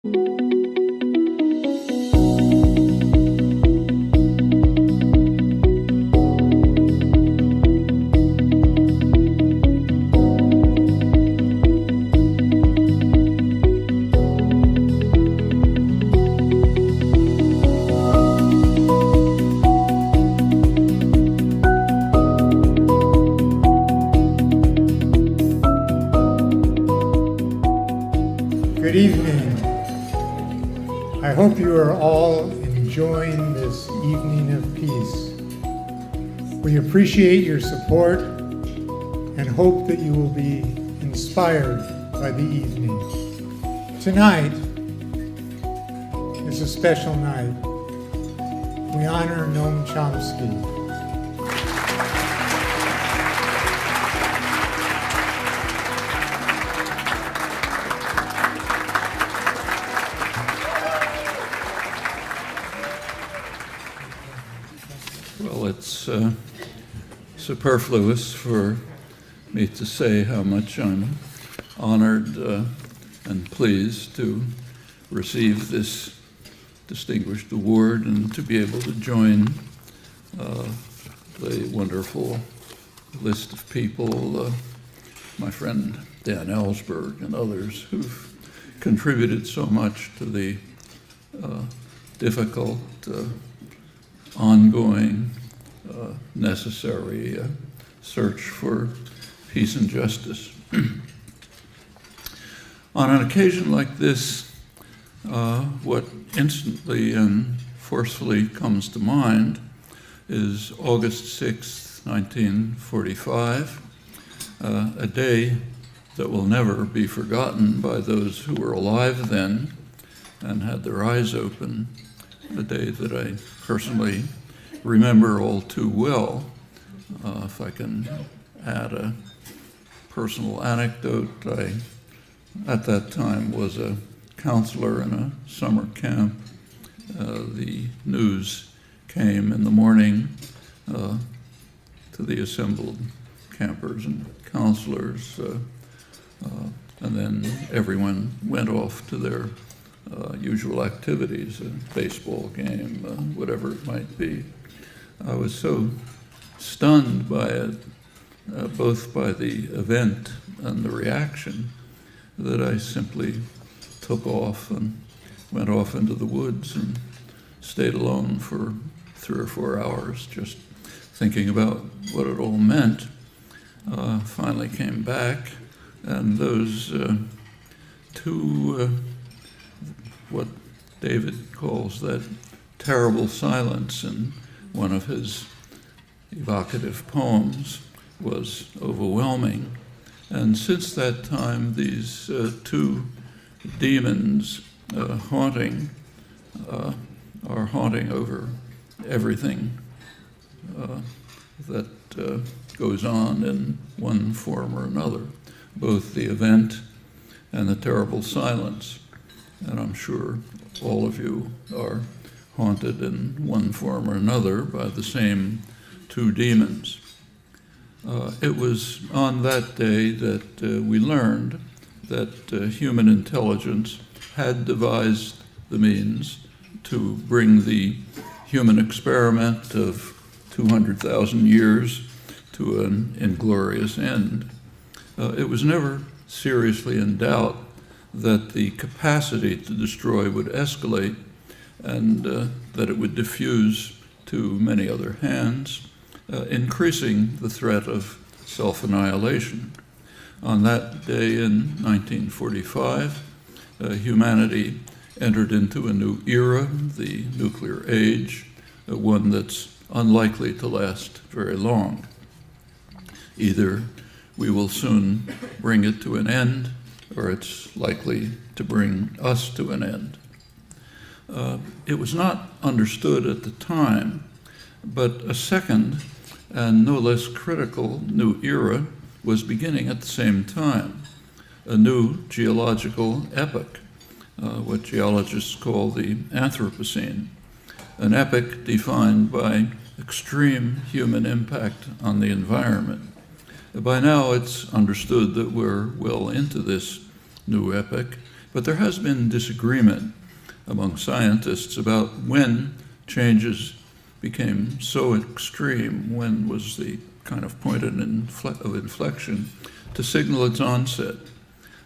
Good evening. I hope you are all enjoying this evening of peace. We appreciate your support and hope that you will be inspired by the evening. Tonight is a special night. We honor Noam Chomsky. Well, it's superfluous for me to say how much I'm honored and pleased to receive this distinguished award and to be able to join the wonderful list of people, my friend Dan Ellsberg and others who've contributed so much to the difficult, ongoing, necessary search for peace and justice. On an occasion like this, what instantly and forcefully comes to mind is August 6, 1945, a day that will never be forgotten by those who were alive then and had their eyes open, a day that I personally remember all too well. If I can add a personal anecdote, I, at that time, was a counselor in a summer camp. The news came in the morning to the assembled campers and counselors, and then everyone went off to their usual activities, a baseball game, whatever it might be. I was so stunned by it, both by the event and the reaction, that I simply took off and went off into the woods and stayed alone for 3 or 4 hours, just thinking about what it all meant. Finally came back, and those two, what David calls that terrible silence in one of his evocative poems, was overwhelming. And since that time, these two demons are haunting over everything that goes on in one form or another, both the event and the terrible silence. And I'm sure all of you are haunted in one form or another by the same two demons. It was on that day that we learned that human intelligence had devised the means to bring the human experiment of 200,000 years to an inglorious end. It was never seriously in doubt that the capacity to destroy would escalate and that it would diffuse to many other hands, increasing the threat of self-annihilation. On that day in 1945, humanity entered into a new era, the nuclear age, one that's unlikely to last very long. Either we will soon bring it to an end, or it's likely to bring us to an end. It was not understood at the time, but a second and no less critical new era was beginning at the same time, a new geological epoch, what geologists call the Anthropocene, an epoch defined by extreme human impact on the environment. By now it's understood that we're well into this new epoch, But there has been disagreement among scientists about when changes became so extreme, when was the kind of point of inflection to signal its onset.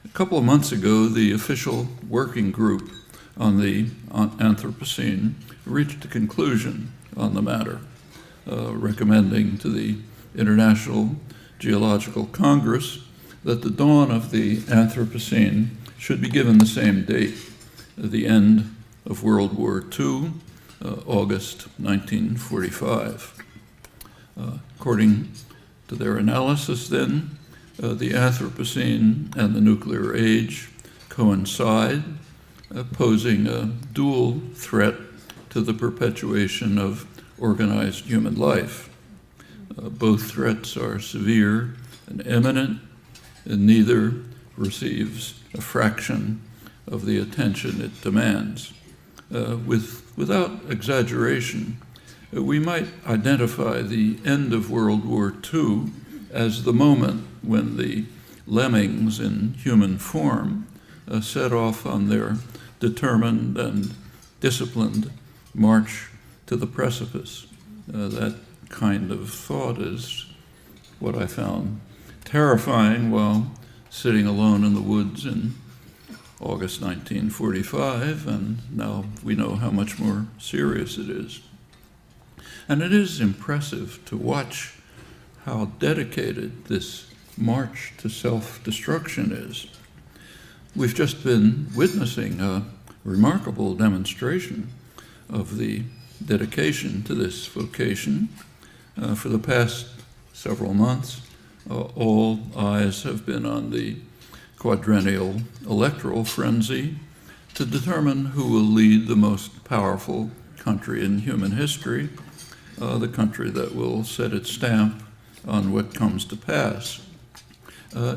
A couple of months ago, the official working group on the Anthropocene reached a conclusion on the matter, recommending to the International Geological Congress that the dawn of the Anthropocene should be given the same date, the end of World War II, August 1945. According to their analysis then, the Anthropocene and the nuclear age coincide, posing a dual threat to the perpetuation of organized human life. Both threats are severe and imminent, and neither receives a fraction of the attention it demands. Without exaggeration, we might identify the end of World War II as the moment when the lemmings in human form set off on their determined and disciplined march to the precipice. That kind of thought is what I found terrifying while sitting alone in the woods in August 1945, and now we know how much more serious it is. And it is impressive to watch how dedicated this march to self-destruction is. We've just been witnessing a remarkable demonstration of the dedication to this vocation. For the past several months, all eyes have been on the quadrennial electoral frenzy to determine who will lead the most powerful country in human history, the country that will set its stamp on what comes to pass.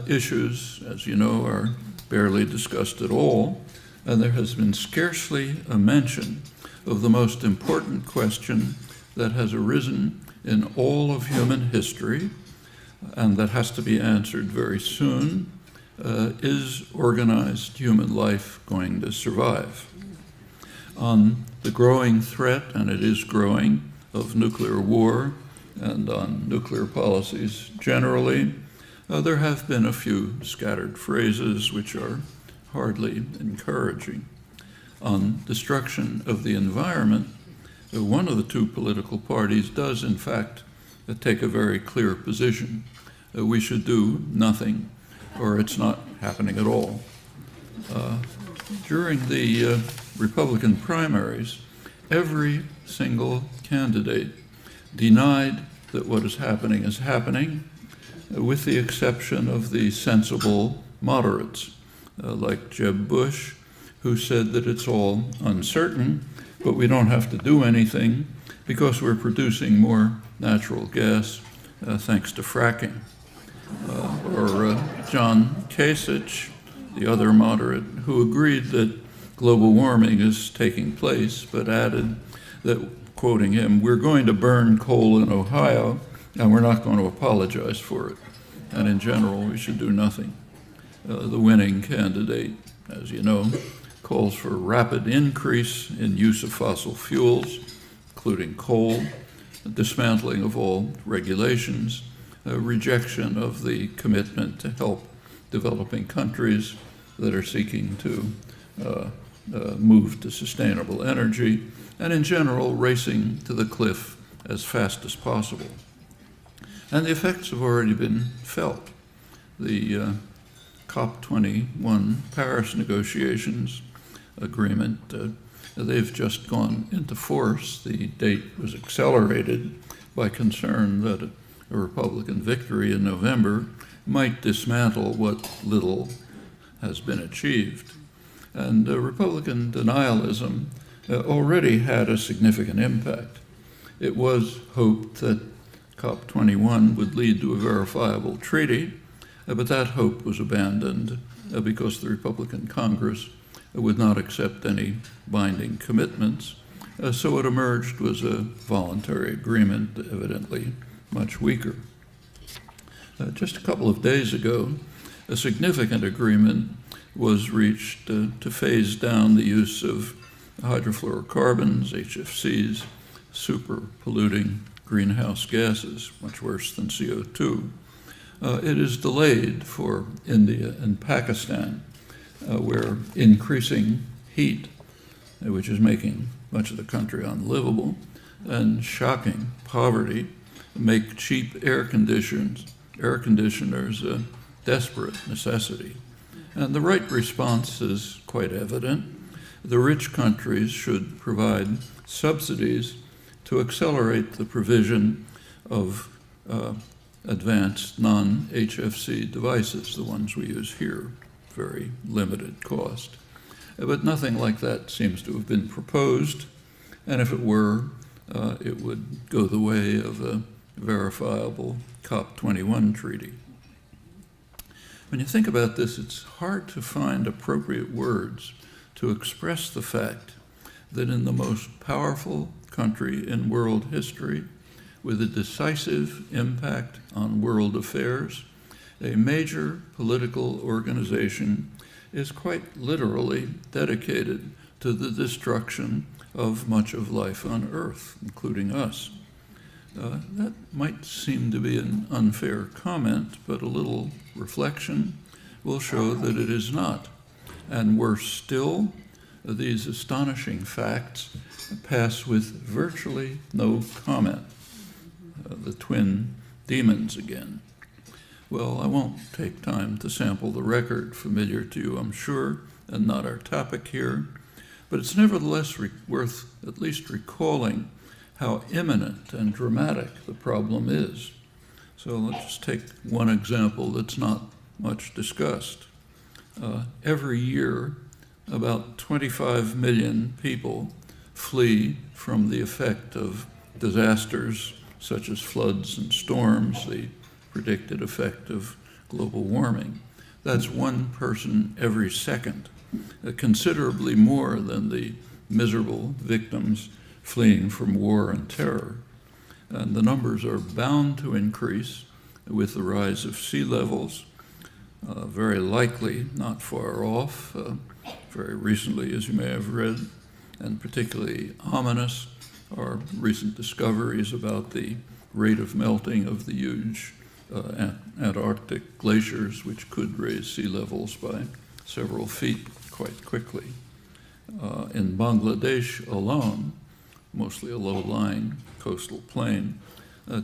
Issues, as you know, are barely discussed at all, and there has been scarcely a mention of the most important question that has arisen in all of human history, and that has to be answered very soon. Is organized human life going to survive? On the growing threat, and it is growing, of nuclear war and on nuclear policies generally, there have been a few scattered phrases which are hardly encouraging. On destruction of the environment, one of the two political parties does, in fact, take a very clear position. We should do nothing, or it's not happening at all. During the Republican primaries, every single candidate denied that what is happening, with the exception of the sensible moderates, like Jeb Bush, who said that it's all uncertain, but we don't have to do anything because we're producing more natural gas thanks to fracking. Or John Kasich, the other moderate, who agreed that global warming is taking place, but added that, quoting him, "We're going to burn coal in Ohio, and we're not going to apologize for it. And in general, we should do nothing." The winning candidate, as you know, calls for rapid increase in use of fossil fuels, including coal, dismantling of all regulations, rejection of the commitment to help developing countries that are seeking to move to sustainable energy, and in general, racing to the cliff as fast as possible. And the effects have already been felt. The COP21 Paris negotiations agreement, they've just gone into force. The date was accelerated by concern that a Republican victory in November might dismantle what little has been achieved. And Republican denialism already had a significant impact. It was hoped that COP21 would lead to a verifiable treaty, but that hope was abandoned because the Republican Congress would not accept any binding commitments. So what emerged was a voluntary agreement, evidently much weaker. Just a couple of days ago, a significant agreement was reached to phase down the use of hydrofluorocarbons, HFCs, super polluting greenhouse gases, much worse than CO2. It is delayed for India and Pakistan, where increasing heat, which is making much of the country unlivable, and shocking poverty make cheap air conditioners a desperate necessity. And the right response is quite evident. The rich countries should provide subsidies to accelerate the provision of advanced non-HFC devices, the ones we use here, very limited cost. But nothing like that seems to have been proposed, and if it were, it would go the way of a verifiable COP21 treaty. When you think about this, it's hard to find appropriate words to express the fact that in the most powerful country in world history, with a decisive impact on world affairs, a major political organization is quite literally dedicated to the destruction of much of life on Earth, including us. That might seem to be an unfair comment, but a little reflection will show that it is not. And worse still, these astonishing facts pass with virtually no comment. The twin demons again. Well, I won't take time to sample the record, familiar to you, I'm sure, and not our topic here, but it's nevertheless worth at least recalling how imminent and dramatic the problem is. So let's just take one example that's not much discussed. Every year, about 25 million people flee from the effect of disasters such as floods and storms, the predicted effect of global warming. That's one person every second, considerably more than the miserable victims fleeing from war and terror. And the numbers are bound to increase with the rise of sea levels, very likely not far off. Very recently, as you may have read, and particularly ominous, are recent discoveries about the rate of melting of the huge Antarctic glaciers, which could raise sea levels by several feet quite quickly. In Bangladesh alone, mostly a low-lying coastal plain,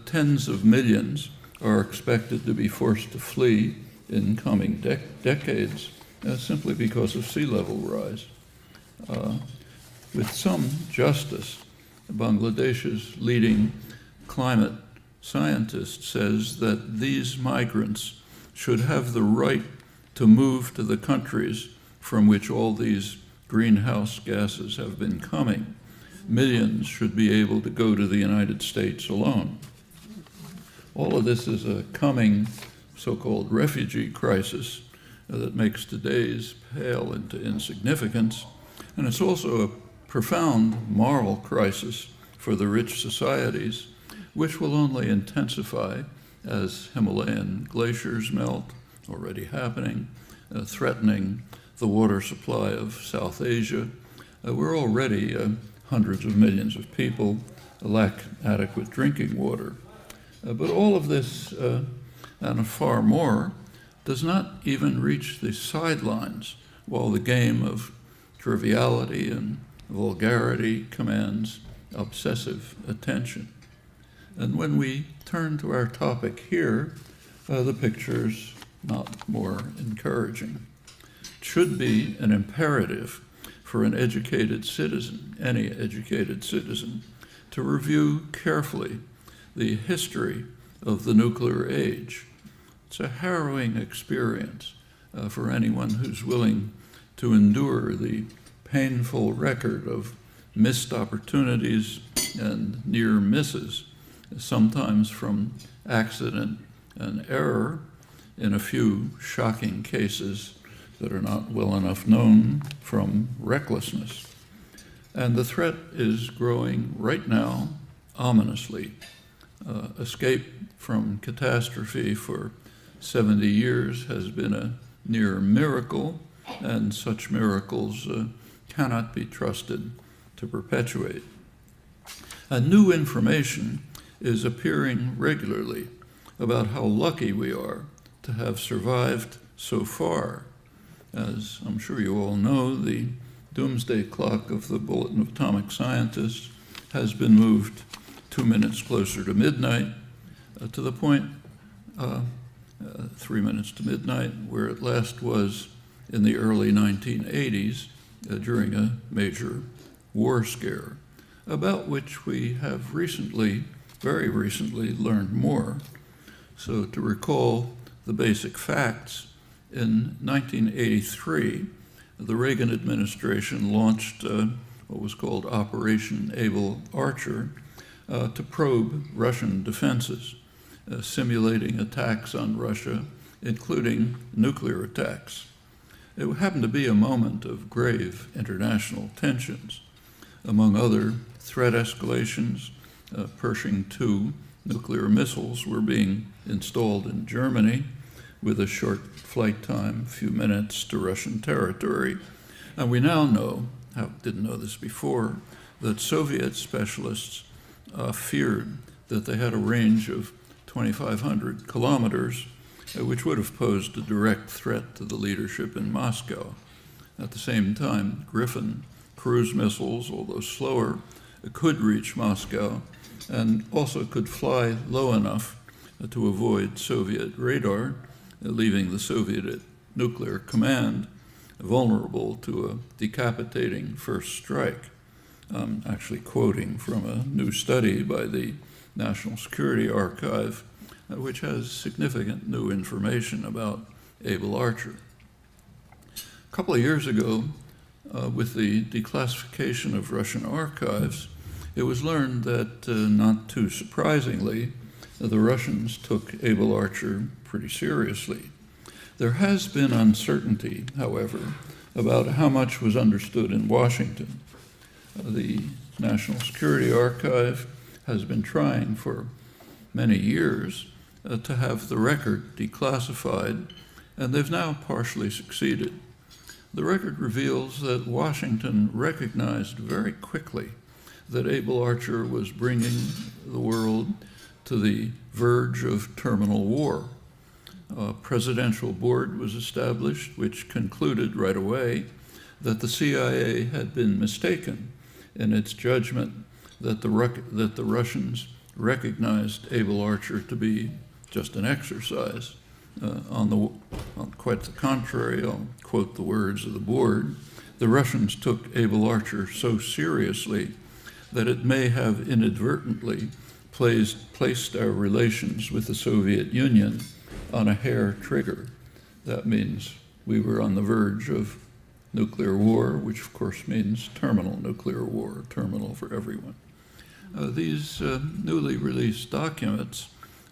tens of millions are expected to be forced to flee in coming decades simply because of sea level rise. With some justice, Bangladesh's leading climate scientist says that these migrants should have the right to move to the countries from which all these greenhouse gases have been coming. Millions should be able to go to the United States alone. All of this is a coming so-called refugee crisis that makes today's pale into insignificance, and it's also a profound moral crisis for the rich societies, which will only intensify as Himalayan glaciers melt, already happening, threatening the water supply of South Asia. We're already hundreds of millions of people lack adequate drinking water. But all of this, and far more, does not even reach the sidelines while the game of triviality and vulgarity commands obsessive attention. And when we turn to our topic here, the picture's not more encouraging. It should be an imperative for an educated citizen, any educated citizen, to review carefully the history of the nuclear age. It's a harrowing experience for anyone who's willing to endure the painful record of missed opportunities and near misses, sometimes from accident and error, in a few shocking cases that are not well enough known, from recklessness. And the threat is growing right now, ominously. Escape from catastrophe for 70 years has been a near miracle, and such miracles cannot be trusted to perpetuate. And new information is appearing regularly about how lucky we are to have survived so far. As I'm sure you all know, the doomsday clock of the Bulletin of Atomic Scientists has been moved 2 minutes closer to midnight, to the point 3 minutes to midnight, where it last was in the early 1980s during a major war scare, about which we have recently, very recently, learned more. So to recall the basic facts, in 1983, the Reagan administration launched what was called Operation Able Archer to probe Russian defenses, simulating attacks on Russia, including nuclear attacks. It happened to be a moment of grave international tensions. Among other threat escalations, Pershing II nuclear missiles were being installed in Germany with a short flight time, a few minutes to Russian territory. And we now know, didn't know this before, that Soviet specialists feared that they had a range of 2,500 kilometers, which would have posed a direct threat to the leadership in Moscow. At the same time, Griffin cruise missiles, although slower, could reach Moscow and also could fly low enough to avoid Soviet radar, leaving the Soviet nuclear command vulnerable to a decapitating first strike. I'm actually quoting from a new study by the National Security Archive, which has significant new information about Able Archer. A couple of years ago, with the declassification of Russian archives, it was learned that, not too surprisingly, the Russians took Able Archer pretty seriously. There has been uncertainty, however, about how much was understood in Washington. The National Security Archive has been trying for many years to have the record declassified, and they've now partially succeeded. The record reveals that Washington recognized very quickly that Able Archer was bringing the world to the verge of terminal war. A presidential board was established, which concluded right away that the CIA had been mistaken in its judgment that the Russians recognized Able Archer to be just an exercise. On quite the contrary, I'll quote the words of the board, the Russians took Able Archer so seriously that it may have inadvertently placed our relations with the Soviet Union on a hair trigger. That means we were on the verge of nuclear war, which of course means terminal nuclear war, terminal for everyone. These newly released documents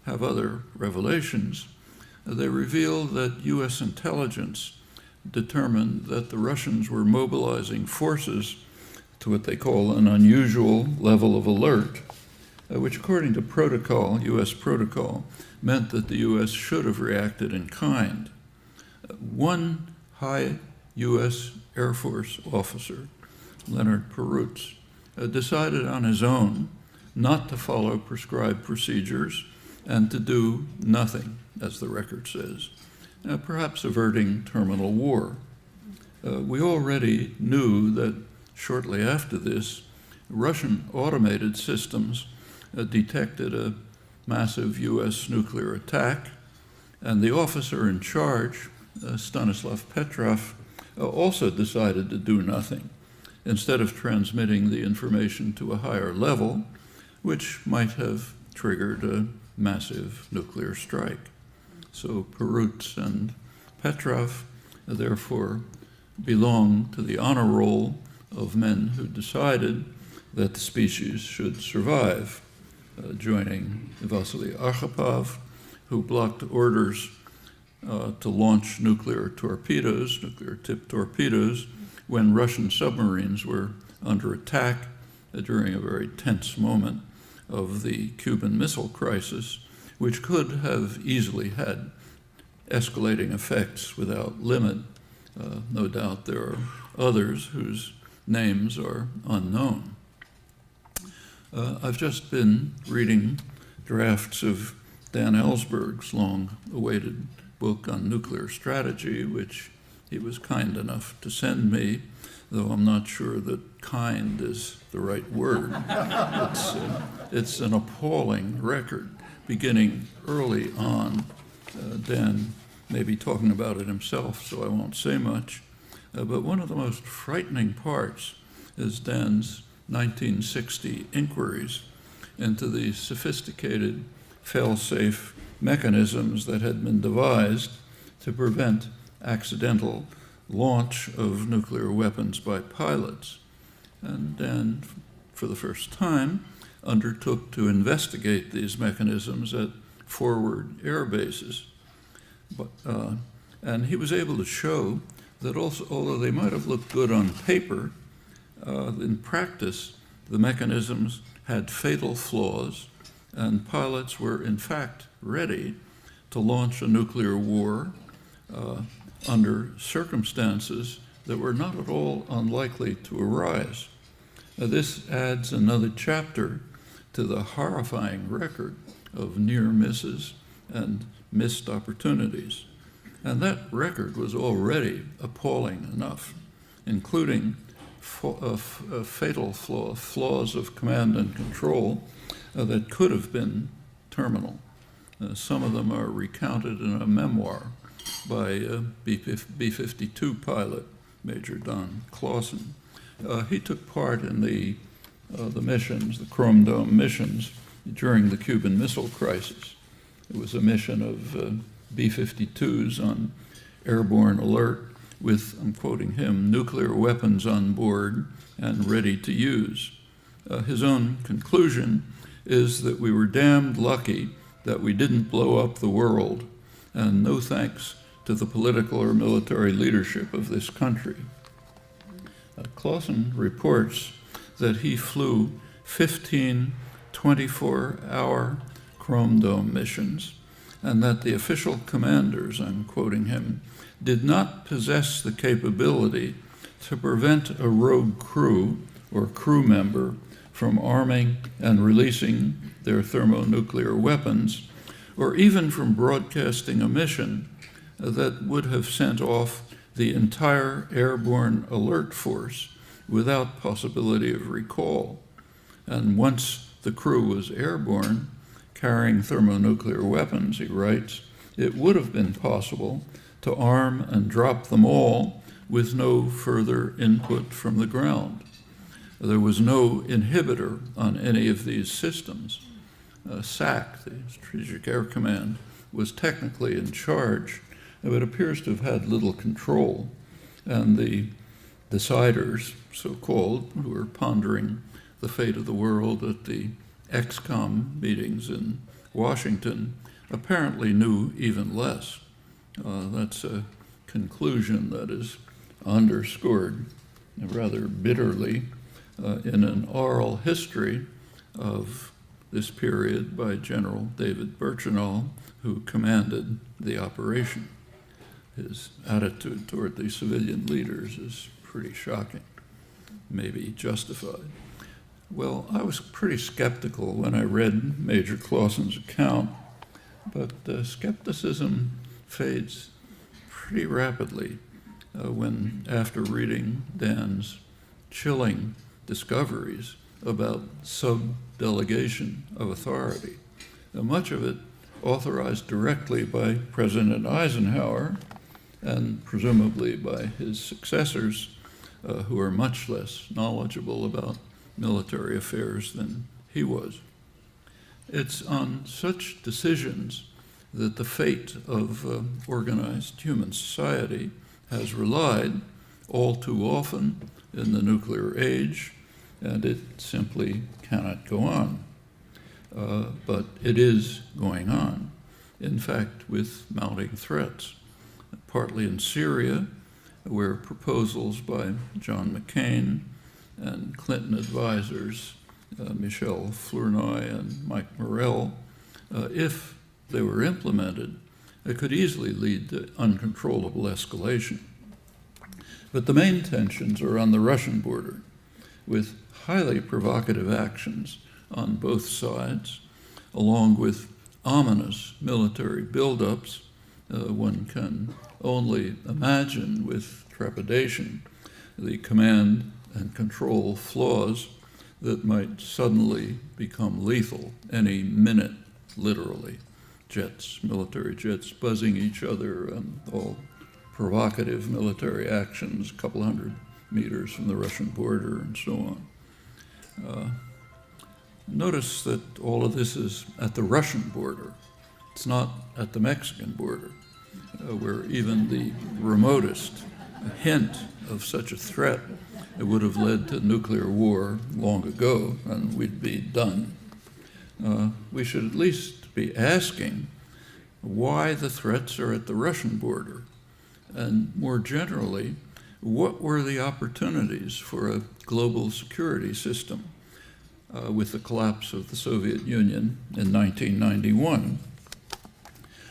have other revelations. They reveal that U.S. intelligence determined that the Russians were mobilizing forces to what they call an unusual level of alert, which according to protocol, U.S. protocol, meant that the U.S. should have reacted in kind. One high U.S. Air Force officer, Leonard Perutz, decided on his own not to follow prescribed procedures and to do nothing, as the record says, perhaps averting terminal war. We already knew that shortly after this, Russian automated systems detected a massive U.S. nuclear attack, and the officer in charge, Stanislav Petrov, also decided to do nothing, instead of transmitting the information to a higher level, which might have triggered a massive nuclear strike. So Perutz and Petrov, therefore, belong to the honor roll of men who decided that the species should survive, joining Vasily Arkhipov, who blocked orders to launch nuclear torpedoes, nuclear-tipped torpedoes, when Russian submarines were under attack during a very tense moment of the Cuban Missile Crisis, which could have easily had escalating effects without limit No doubt there are others whose names are unknown. I've just been reading drafts of Dan Ellsberg's long-awaited book on nuclear strategy, which he was kind enough to send me, though I'm not sure that kind is the right word. It's an appalling record, beginning early on. Dan may be talking about it himself, so I won't say much. But one of the most frightening parts is Dan's 1960 inquiries into the sophisticated fail-safe mechanisms that had been devised to prevent accidental launch of nuclear weapons by pilots. And Dan, for the first time, undertook to investigate these mechanisms at forward air bases. And he was able to show that also, although they might have looked good on paper, in practice, the mechanisms had fatal flaws, and pilots were in fact ready to launch a nuclear war under circumstances that were not at all unlikely to arise. This adds another chapter to the horrifying record of near misses and missed opportunities. And that record was already appalling enough, including fatal flaws of command and control that could have been terminal. Some of them are recounted in a memoir by B-52 pilot, Major Don Clausen. He took part in the missions, the Chrome Dome missions, during the Cuban Missile Crisis. It was a mission of B-52s on airborne alert with, I'm quoting him, nuclear weapons on board and ready to use. His own conclusion is that we were damned lucky that we didn't blow up the world, and no thanks to the political or military leadership of this country. Clausen reports that he flew 15 24-hour Chrome Dome missions, and that the official commanders, I'm quoting him, did not possess the capability to prevent a rogue crew or crew member from arming and releasing their thermonuclear weapons, or even from broadcasting a mission that would have sent off the entire airborne alert force without possibility of recall. And once the crew was airborne, carrying thermonuclear weapons, he writes, it would have been possible to arm and drop them all with no further input from the ground. There was no inhibitor on any of these systems. SAC, the Strategic Air Command, was technically in charge, but appears to have had little control. And the deciders, so-called, who were pondering the fate of the world at the XCOM meetings in Washington, apparently knew even less. That's a conclusion that is underscored rather bitterly in an oral history of this period by General David Birchinall, who commanded the operation. His attitude toward the civilian leaders is pretty shocking, maybe justified. Well, I was pretty skeptical when I read Major Clausen's account, but skepticism fades pretty rapidly when, after reading Dan's chilling discoveries about sub-delegation of authority, much of it authorized directly by President Eisenhower and presumably by his successors, who are much less knowledgeable about military affairs than he was. It's on such decisions that the fate of organized human society has relied all too often in the nuclear age, and it simply cannot go on. But it is going on, in fact, with mounting threats, partly in Syria, where proposals by John McCain and Clinton advisors Michel Flournoy and Mike Morrell, if they were implemented, it could easily lead to uncontrollable escalation. But the main tensions are on the Russian border, with highly provocative actions on both sides, along with ominous military buildups. One can only imagine with trepidation the command and control flaws that might suddenly become lethal any minute, literally. Jets, military jets buzzing each other, and all provocative military actions a couple hundred meters from the Russian border and so on. Notice that all of this is at the Russian border. It's not at the Mexican border, where even the remotest hint of such a threat, it would have led to nuclear war long ago, and we'd be done. We should at least be asking why the threats are at the Russian border, and more generally, what were the opportunities for a global security system with the collapse of the Soviet Union in 1991?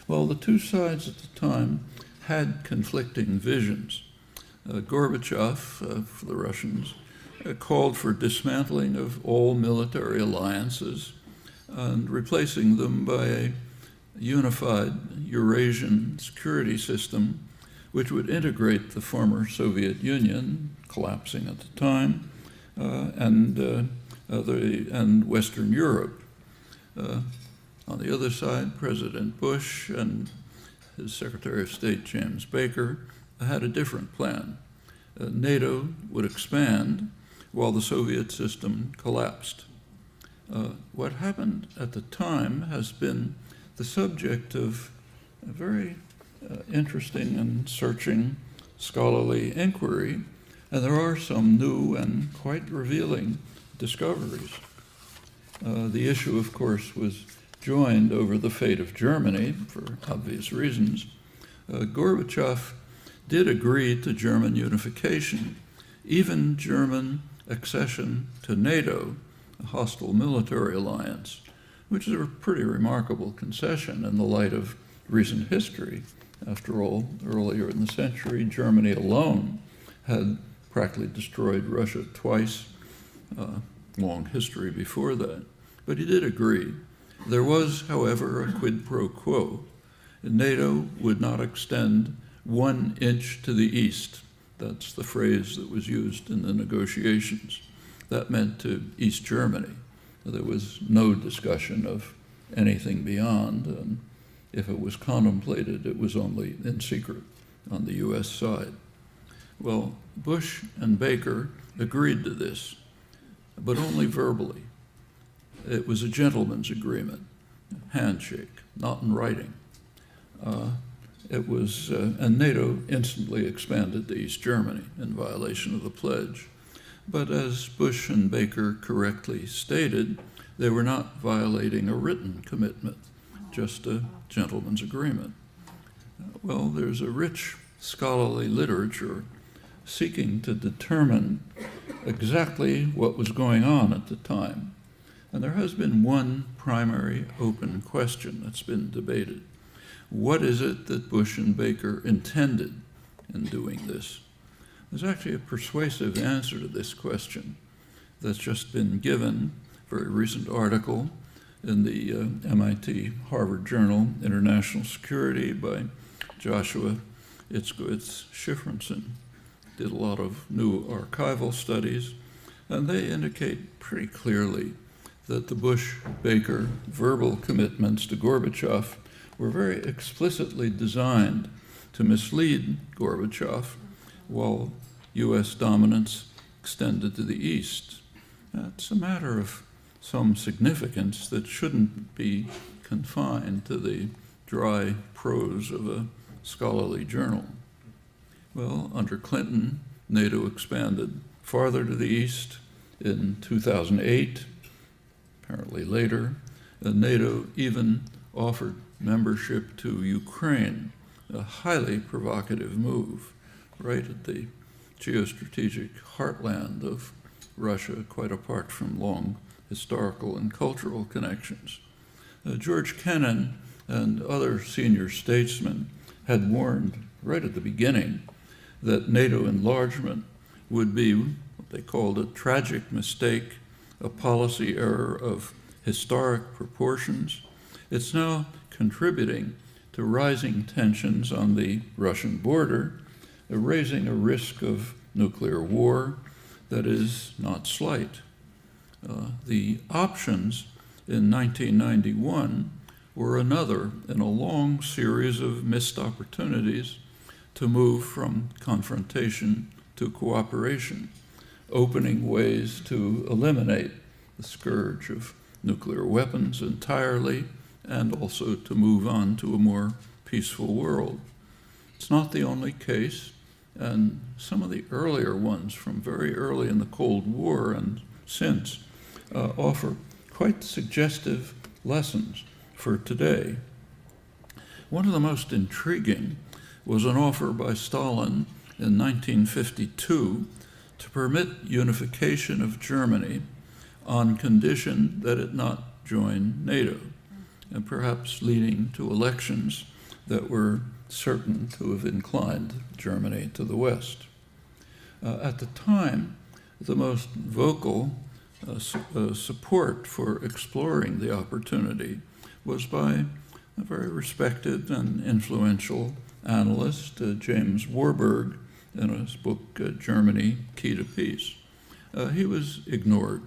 Well, the two sides at the time had conflicting visions. Gorbachev, for the Russians, called for dismantling of all military alliances and replacing them by a unified Eurasian security system which would integrate the former Soviet Union, collapsing at the time, and Western Europe. On the other side, President Bush and his Secretary of State, James Baker, had a different plan. NATO would expand while the Soviet system collapsed. What happened at the time has been the subject of a very interesting and searching scholarly inquiry, and there are some new and quite revealing discoveries. The issue, of course, was joined over the fate of Germany for obvious reasons. Gorbachev did agree to German unification, even German accession to NATO, a hostile military alliance, which is a pretty remarkable concession in the light of recent history. After all, earlier in the century, Germany alone had practically destroyed Russia twice, long history before that. But he did agree. There was, however, a quid pro quo. NATO would not extend 1 inch to the east. That's the phrase that was used in the negotiations. That meant to East Germany. There was no discussion of anything beyond, and if it was contemplated, it was only in secret on the US side. Well, Bush and Baker agreed to this, but only verbally. It was a gentleman's agreement, handshake, not in writing. And NATO instantly expanded to East Germany in violation of the pledge. But as Bush and Baker correctly stated, they were not violating a written commitment, just a gentleman's agreement. Well, there's a rich scholarly literature seeking to determine exactly what was going on at the time. And there has been one primary open question that's been debated. What is it that Bush and Baker intended in doing this? There's actually a persuasive answer to this question that's just been given, a very recent article in the MIT Harvard Journal, International Security, by Joshua Itzkowitz-Shifrinson. Did a lot of new archival studies, and they indicate pretty clearly that the Bush-Baker verbal commitments to Gorbachev were very explicitly designed to mislead Gorbachev while U.S. dominance extended to the east. It's a matter of some significance that shouldn't be confined to the dry prose of a scholarly journal. Well, under Clinton, NATO expanded farther to the east in 2008, apparently later. NATO even offered membership to Ukraine, a highly provocative move, right at the geostrategic heartland of Russia, quite apart from long historical and cultural connections. George Kennan and other senior statesmen had warned right at the beginning that NATO enlargement would be what they called a tragic mistake, a policy error of historic proportions. It's now contributing to rising tensions on the Russian border, raising a risk of nuclear war that is not slight. The options in 1991 were another in a long series of missed opportunities to move from confrontation to cooperation, opening ways to eliminate the scourge of nuclear weapons entirely, and also to move on to a more peaceful world. It's not the only case, and some of the earlier ones from very early in the Cold War and since offer quite suggestive lessons for today. One of the most intriguing was an offer by Stalin in 1952 to permit unification of Germany on condition that it not join NATO, and perhaps leading to elections that were certain to have inclined Germany to the West. At the time, the most vocal support for exploring the opportunity was by a very respected and influential analyst, James Warburg, in his book, Germany, Key to Peace. He was ignored,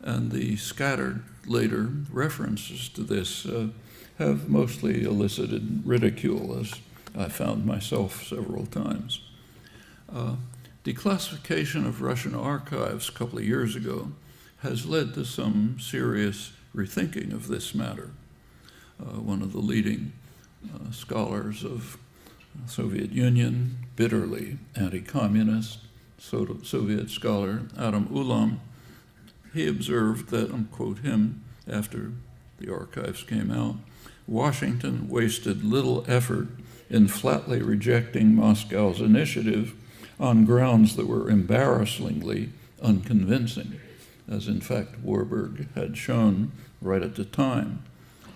and the scattered later references to this have mostly elicited ridicule, as I found myself several times. Declassification of Russian archives a couple of years ago has led to some serious rethinking of this matter. One of the leading scholars of the Soviet Union, bitterly anti-communist Soviet scholar Adam Ulam, he observed that, I'll quote him after the archives came out, Washington wasted little effort in flatly rejecting Moscow's initiative on grounds that were embarrassingly unconvincing, as in fact Warburg had shown right at the time.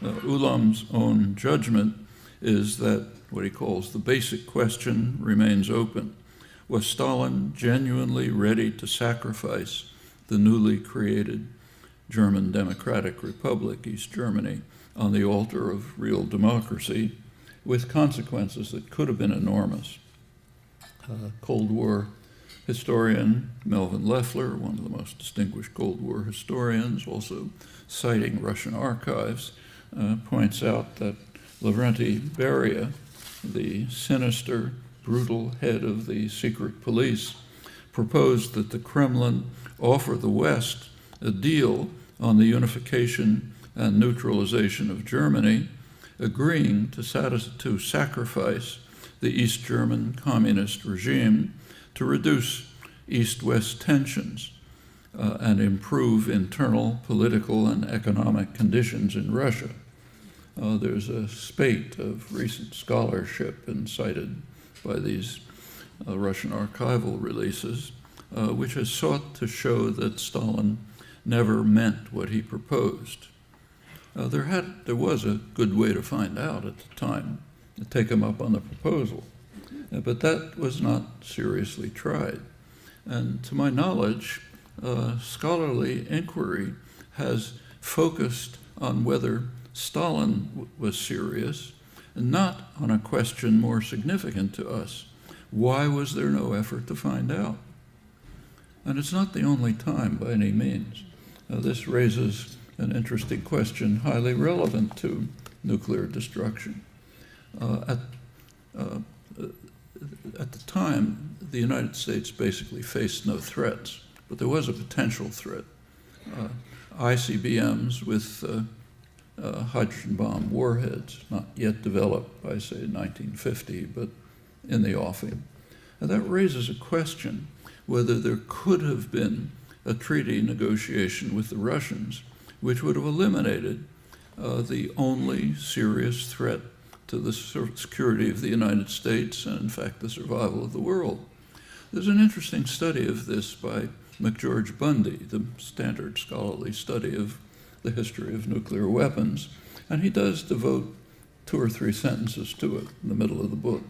Ulam's own judgment is that what he calls the basic question remains open. Was Stalin genuinely ready to sacrifice the newly created German Democratic Republic, East Germany, on the altar of real democracy, with consequences that could have been enormous? Cold War historian Melvin Leffler, one of the most distinguished Cold War historians, also citing Russian archives, points out that Lavrenti Beria, the sinister, brutal head of the secret police, proposed that the Kremlin offer the West a deal on the unification and neutralization of Germany, agreeing to sacrifice the East German communist regime to reduce East-West tensions and improve internal political and economic conditions in Russia. There's a spate of recent scholarship cited by these Russian archival releases, which has sought to show that Stalin never meant what he proposed. There was a good way to find out at the time, to take him up on the proposal, but that was not seriously tried. And to my knowledge, scholarly inquiry has focused on whether Stalin was serious, and not on a question more significant to us. Why was there no effort to find out? And it's not the only time by any means. This raises an interesting question highly relevant to nuclear destruction. At the time, the United States basically faced no threats, but there was a potential threat. ICBMs with hydrogen bomb warheads, not yet developed by, say, 1950, but in the offing. And that raises a question whether there could have been a treaty negotiation with the Russians which would have eliminated the only serious threat to the security of the United States and, in fact, the survival of the world. There's an interesting study of this by McGeorge Bundy, the standard scholarly study of the history of nuclear weapons, and he does devote 2 or 3 sentences to it in the middle of the book.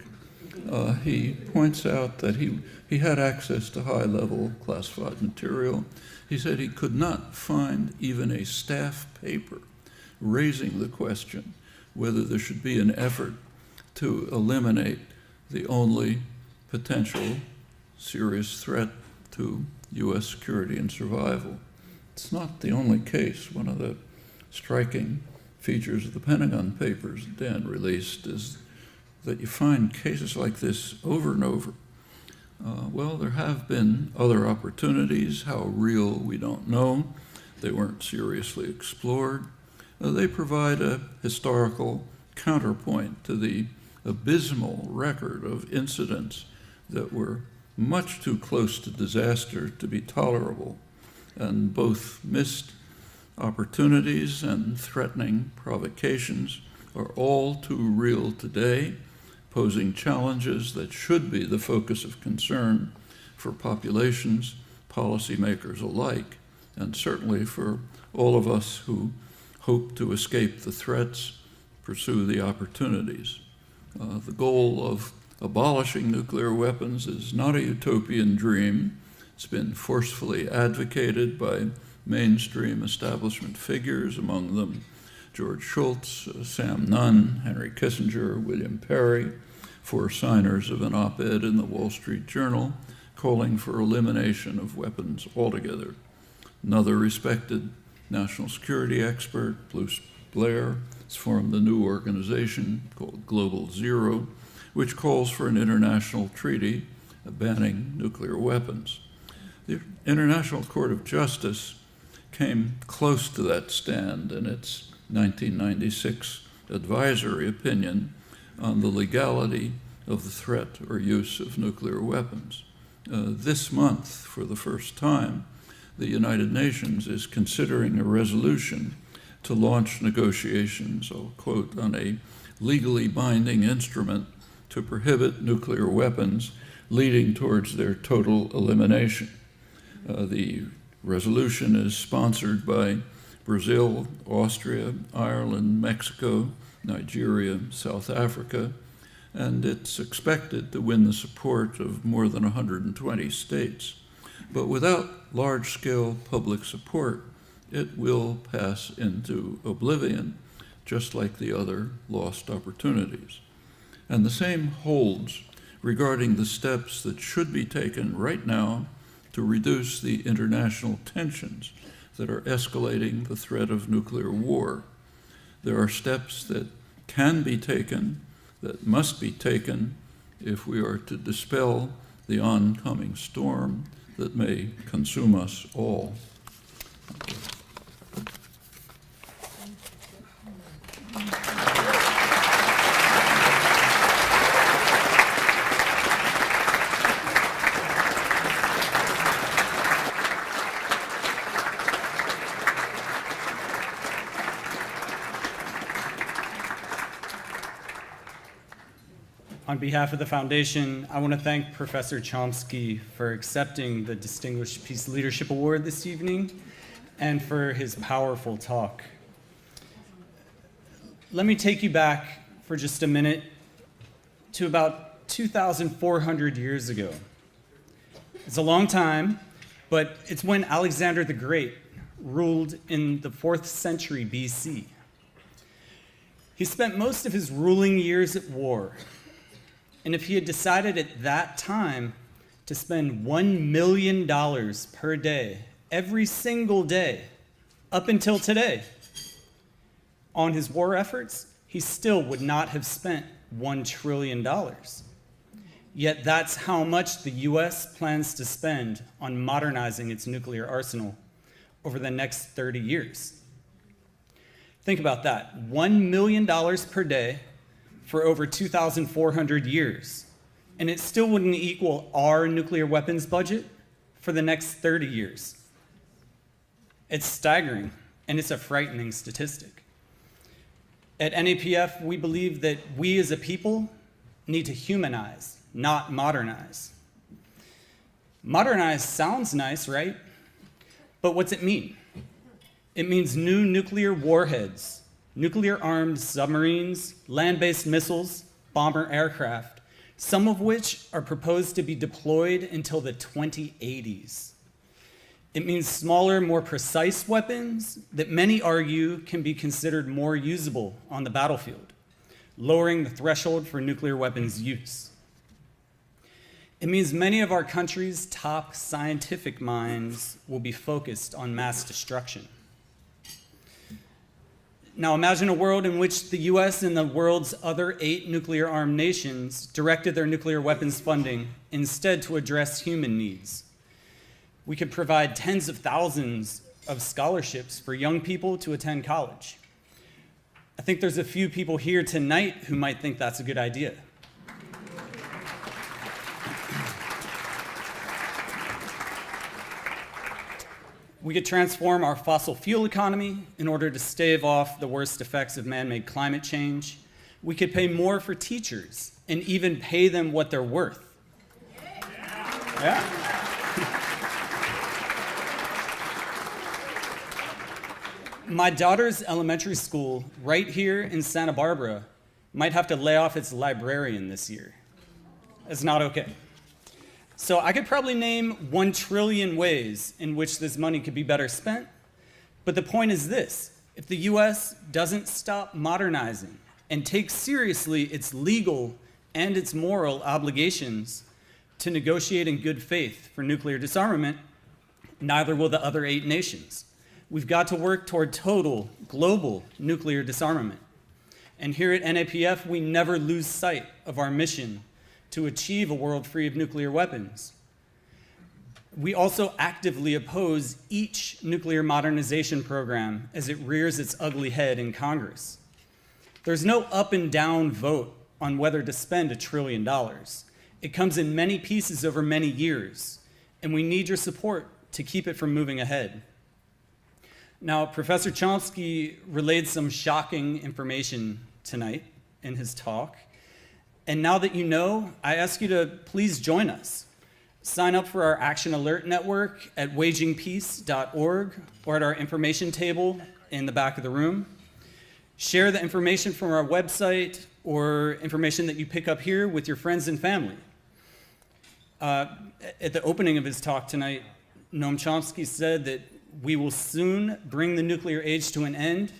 He points out that he had access to high-level classified material. He said he could not find even a staff paper raising the question whether there should be an effort to eliminate the only potential serious threat to U.S. security and survival. It's not the only case. One of the striking features of the Pentagon Papers Dan released is that you find cases like this over and over. Well, there have been other opportunities. How real, we don't know. They weren't seriously explored. They provide a historical counterpoint to the abysmal record of incidents that were much too close to disaster to be tolerable, and both missed opportunities and threatening provocations are all too real today, posing challenges that should be the focus of concern for populations, policymakers alike, and certainly for all of us who hope to escape the threats, pursue the opportunities. The goal of abolishing nuclear weapons is not a utopian dream. It's been forcefully advocated by mainstream establishment figures, among them George Shultz, Sam Nunn, Henry Kissinger, William Perry, four signers of an op-ed in the Wall Street Journal calling for elimination of weapons altogether. Another respected national security expert, Bruce Blair, has formed a new organization called Global Zero, which calls for an international treaty banning nuclear weapons. The International Court of Justice came close to that stand in its 1996 advisory opinion on the legality of the threat or use of nuclear weapons. This month, for the first time, the United Nations is considering a resolution to launch negotiations, I'll quote, on a legally binding instrument to prohibit nuclear weapons, leading towards their total elimination. The resolution is sponsored by Brazil, Austria, Ireland, Mexico, Nigeria, South Africa, and it's expected to win the support of more than 120 states. But without large-scale public support, it will pass into oblivion, just like the other lost opportunities. And the same holds regarding the steps that should be taken right now to reduce the international tensions that are escalating the threat of nuclear war. There are steps that can be taken, that must be taken, if we are to dispel the oncoming storm that may consume us all. On behalf of the Foundation, I want to thank Professor Chomsky for accepting the Distinguished Peace Leadership Award this evening and for his powerful talk. Let me take you back for just a minute to about 2,400 years ago. It's a long time, but it's when Alexander the Great ruled in the 4th century BC. He spent most of his ruling years at war. And if he had decided at that time to spend $1 million per day, every single day, up until today, on his war efforts, he still would not have spent $1 trillion. Yet that's how much the US plans to spend on modernizing its nuclear arsenal over the next 30 years. Think about that, $1 million per day for over 2,400 years, and it still wouldn't equal our nuclear weapons budget for the next 30 years. It's staggering, and it's a frightening statistic. At NAPF, we believe that we as a people need to humanize, not modernize. Modernize sounds nice, right? But what's it mean? It means new nuclear warheads, nuclear-armed submarines, land-based missiles, bomber aircraft, some of which are proposed to be deployed until the 2080s. It means smaller, more precise weapons that many argue can be considered more usable on the battlefield, lowering the threshold for nuclear weapons use. It means many of our country's top scientific minds will be focused on mass destruction. Now imagine a world in which the US and the world's other 8 nuclear-armed nations directed their nuclear weapons funding instead to address human needs. We could provide tens of thousands of scholarships for young people to attend college. I think there's a few people here tonight who might think that's a good idea. We could transform our fossil fuel economy in order to stave off the worst effects of man-made climate change. We could pay more for teachers and even pay them what they're worth. Yeah. My daughter's elementary school right here in Santa Barbara might have to lay off its librarian this year. It's not okay. So I could probably name 1 trillion ways in which this money could be better spent, but the point is this: if the US doesn't stop modernizing and take seriously its legal and its moral obligations to negotiate in good faith for nuclear disarmament, neither will the other 8 nations. We've got to work toward total global nuclear disarmament. And here at NAPF, we never lose sight of our mission to achieve a world free of nuclear weapons. We also actively oppose each nuclear modernization program as it rears its ugly head in Congress. There's no up and down vote on whether to spend $1 trillion. It comes in many pieces over many years, and we need your support to keep it from moving ahead. Now, Professor Chomsky relayed some shocking information tonight in his talk. And now that you know, I ask you to please join us. Sign up for our Action Alert Network at wagingpeace.org or at our information table in the back of the room. Share the information from our website or information that you pick up here with your friends and family. At the opening of his talk tonight, Noam Chomsky said that we will soon bring the nuclear age to an end,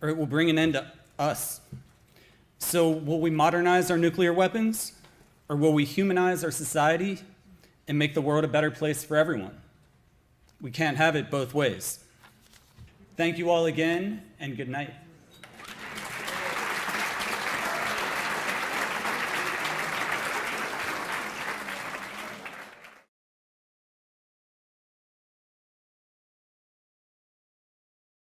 or it will bring an end to us. So will we modernize our nuclear weapons, or will we humanize our society and make the world a better place for everyone? We can't have it both ways. Thank you all again, and good night.